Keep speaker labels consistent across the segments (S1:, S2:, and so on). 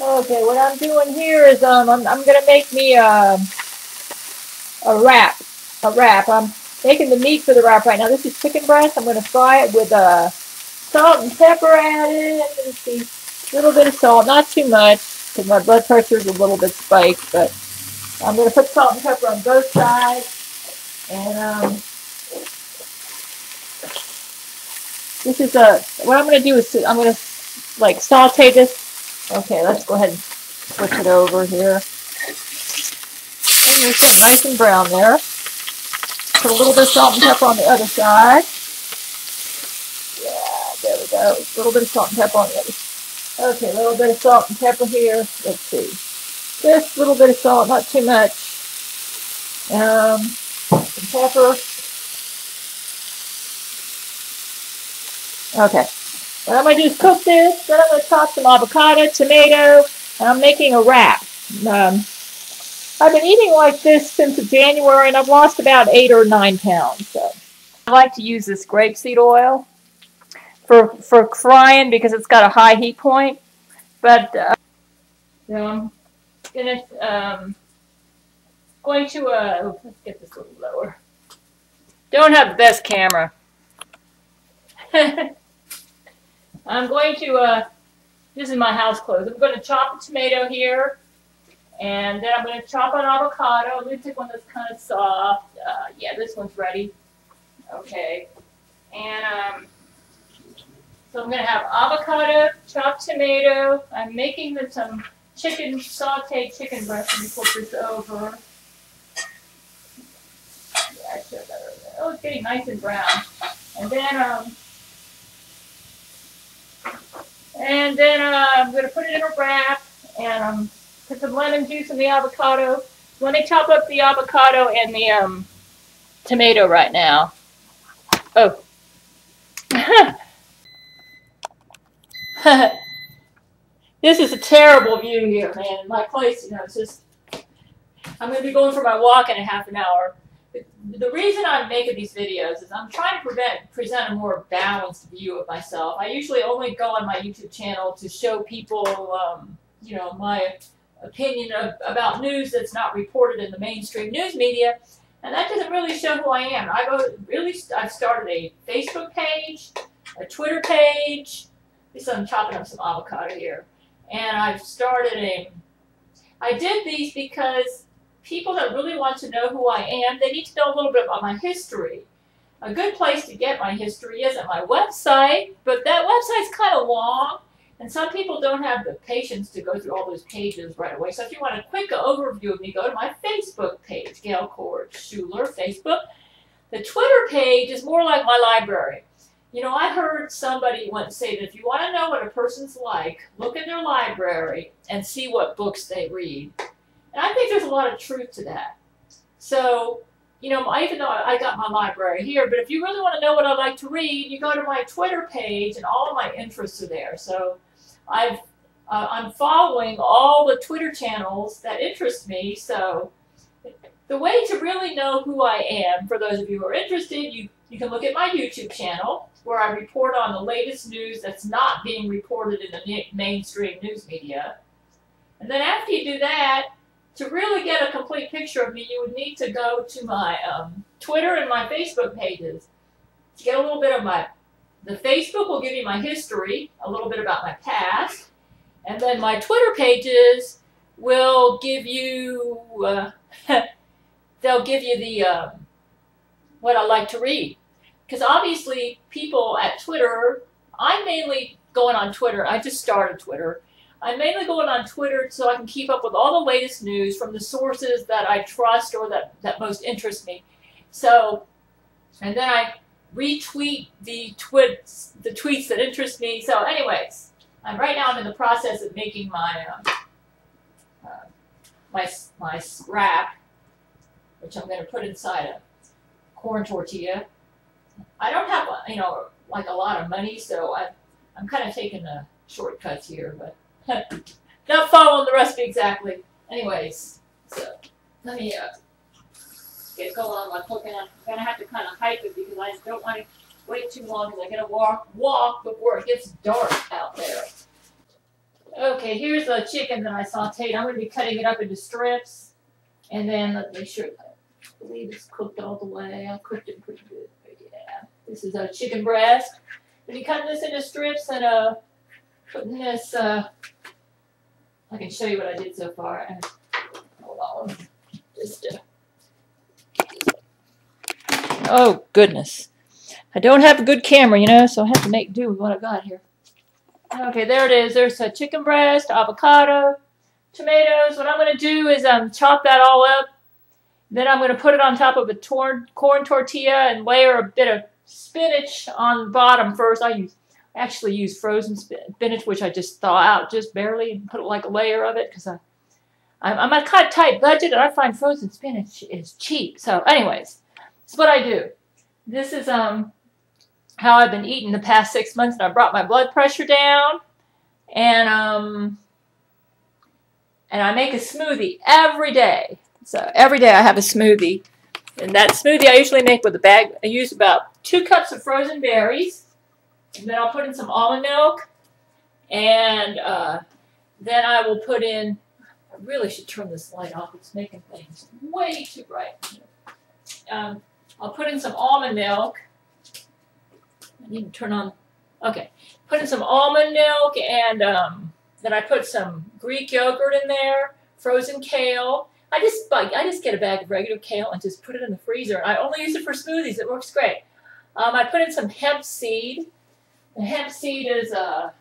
S1: Okay, what I'm doing here is I'm gonna make me a wrap. I'm making the meat for the wrap right now. This is chicken breast. I'm gonna fry it with salt and pepper added. Let's see, a little bit of salt, not too much, because my blood pressure is a little bit spiked. But I'm gonna put salt and pepper on both sides. And this is what I'm gonna do is I'm gonna like saute this. Okay, let's go ahead and switch it over here. And there's some nice and brown there. Put a little bit of salt and pepper on the other side. Yeah, there we go. A little bit of salt and pepper on the other side. Okay, a little bit of salt and pepper here. Let's see. Just a little bit of salt, not too much. Some pepper. Okay. What I'm going to do is cook this. Then I'm going to chop some avocado, tomato, and I'm making a wrap. I've been eating like this since January, and I've lost about 8 or 9 pounds. So I like to use this grapeseed oil for frying because it's got a high heat point. But I'm going to let's get this a little lower. Don't have the best camera. I'm going to this is my house clothes. I'm going to chop a tomato here. And then I'm going to chop an avocado. I'm going to take one that's kind of soft. Yeah, this one's ready. Okay. And so I'm going to have avocado, chopped tomato. I'm making some sauteed chicken breast. Let me flip this over. Yeah, I should have that over there. Oh, it's getting nice and brown. And then I'm going to put it in a wrap. And put some lemon juice in the avocado. Let me chop up the avocado and the tomato right now. Oh. This is a terrible view here, man. My place, it's just... I'm going to be going for my walk in a half an hour. The reason I'm making these videos is I'm trying to present a more balanced view of myself. I usually only go on my YouTube channel to show people, my opinion about news that's not reported in the mainstream news media, and that doesn't really show who I am. I've started a Facebook page, a Twitter page. I'm chopping up some avocado here, and I did these because people that really want to know who I am, they need to know a little bit about my history. A good place to get my history is at my website, but that website's kind of long. And some people don't have the patience to go through all those pages right away. So if you want a quick overview of me, go to my Facebook page, Gail Chord Schuler, Facebook. The Twitter page is more like my library. I heard somebody once say that if you want to know what a person's like, look in their library and see what books they read. And I think there's a lot of truth to that. So, even though I got my library here, but if you really want to know what I like to read, you go to my Twitter page and all of my interests are there. So I'm following all the Twitter channels that interest me. So the way to really know who I am, for those of you who are interested, you can look at my YouTube channel where I report on the latest news that's not being reported in the mainstream news media. And then after you do that, to really get a complete picture of me, you would need to go to my Twitter and my Facebook pages to get a little bit of the Facebook will give you my history, a little bit about my past, and then my Twitter pages will give you, they'll give you the, what I like to read. Because obviously people at Twitter, I'm mainly going on Twitter, I just started Twitter. I'm mainly going on Twitter so I can keep up with all the latest news from the sources that I trust or that most interest me. So, and then I retweet the tweets that interest me. So anyways, right now I'm in the process of making my my wrap, which I'm going to put inside a corn tortilla. I don't have, like a lot of money, so I'm kind of taking the shortcuts here, but not following the recipe exactly. Anyways, so let me get going on my cooking. I'm going to have to kind of hype it because I don't want to wait too long because I got to walk before it gets dark out there. Okay. Okay, here's the chicken that I sauteed. I'm going to be cutting it up into strips. And then let me make sure, I believe it's cooked all the way. I cooked it pretty good. Yeah. This is a chicken breast. I'll be cutting this into strips and putting this, I can show you what I did so far. Hold on. Just, oh, goodness. I don't have a good camera, you know, so I have to make do with what I've got here. Okay, there it is. There's a chicken breast, avocado, tomatoes. What I'm going to do is chop that all up. Then I'm going to put it on top of a corn tortilla and layer a bit of spinach on the bottom first. I actually use frozen spinach, which I just thaw out just barely and put like a layer of it because I'm a kind of tight budget and I find frozen spinach is cheap. So anyways, that's what I do. This is how I've been eating the past 6 months, and I brought my blood pressure down, and I make a smoothie every day. So every day I have a smoothie, and that smoothie I usually make with a bag. I use about 2 cups of frozen berries, and then I'll put in some almond milk, and then I will put in, I really should turn this light off. It's making things way too bright. I'll put in some almond milk. I need to turn on, okay. Put in some almond milk, and then I put some Greek yogurt in there, frozen kale. I just get a bag of regular kale and just put it in the freezer. I only use it for smoothies. It works great. I put in some hemp seed. The hemp seed is, I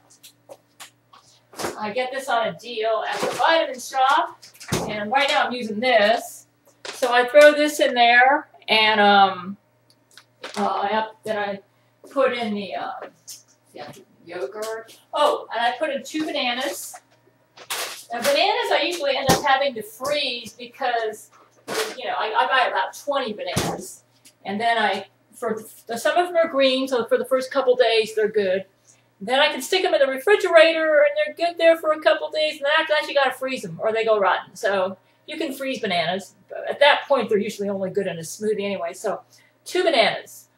S1: get this on a deal at the vitamin shop, and right now I'm using this. So I throw this in there, and then I put in the yogurt. Oh, and I put in 2 bananas. Now, bananas I usually end up having to freeze because, you know, I buy about 20 bananas. And then some of them are green, so for the first couple days they're good. Then I can stick them in the refrigerator and they're good there for a couple days. And then after that you got to freeze them or they go rotten. So you can freeze bananas. But at that point they're usually only good in a smoothie anyway. So 2 bananas.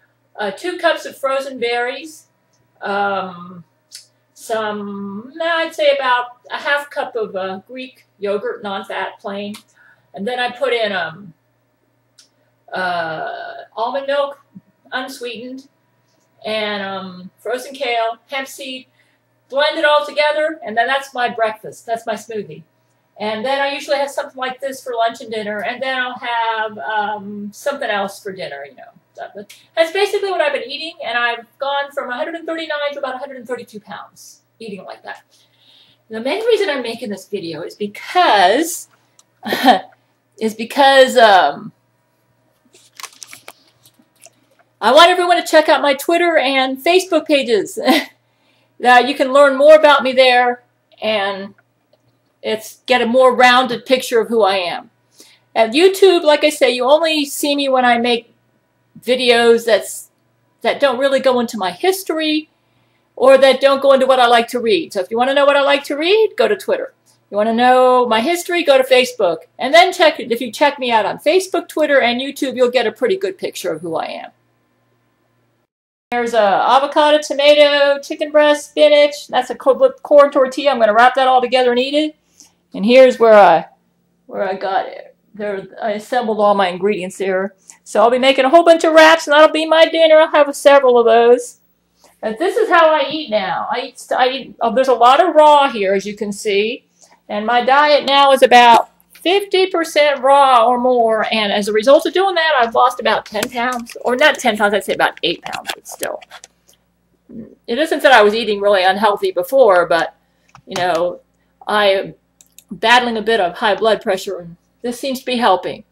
S1: 2 cups of frozen berries, I'd say about a ½ cup of Greek yogurt, non-fat, plain. And then I put in almond milk, unsweetened, and frozen kale, hemp seed, blend it all together, and then that's my breakfast. That's my smoothie. And then I usually have something like this for lunch and dinner, and then I'll have something else for dinner, you know. That's basically what I've been eating, and I've gone from 139 to about 132 pounds eating like that. The main reason I'm making this video is because I want everyone to check out my Twitter and Facebook pages. Now you can learn more about me there and get a more rounded picture of who I am. At YouTube, like I say, you only see me when I make videos that don't really go into my history or that don't go into what I like to read. So if you want to know what I like to read, go to Twitter. You want to know my history, go to Facebook. And then if you check me out on Facebook, Twitter, and YouTube, you'll get a pretty good picture of who I am. There's avocado, tomato, chicken breast, spinach. That's a corn tortilla. I'm going to wrap that all together and eat it. And here's where I got it. I assembled all my ingredients there. So I'll be making a whole bunch of wraps, and that'll be my dinner. I'll have several of those. And this is how I eat now. There's a lot of raw here, as you can see. And my diet now is about 50% raw or more. And as a result of doing that, I've lost about 10 pounds. Or not 10 pounds, I'd say about 8 pounds, but still. It isn't that I was eating really unhealthy before, but, you know, I'm battling a bit of high blood pressure, and this seems to be helping.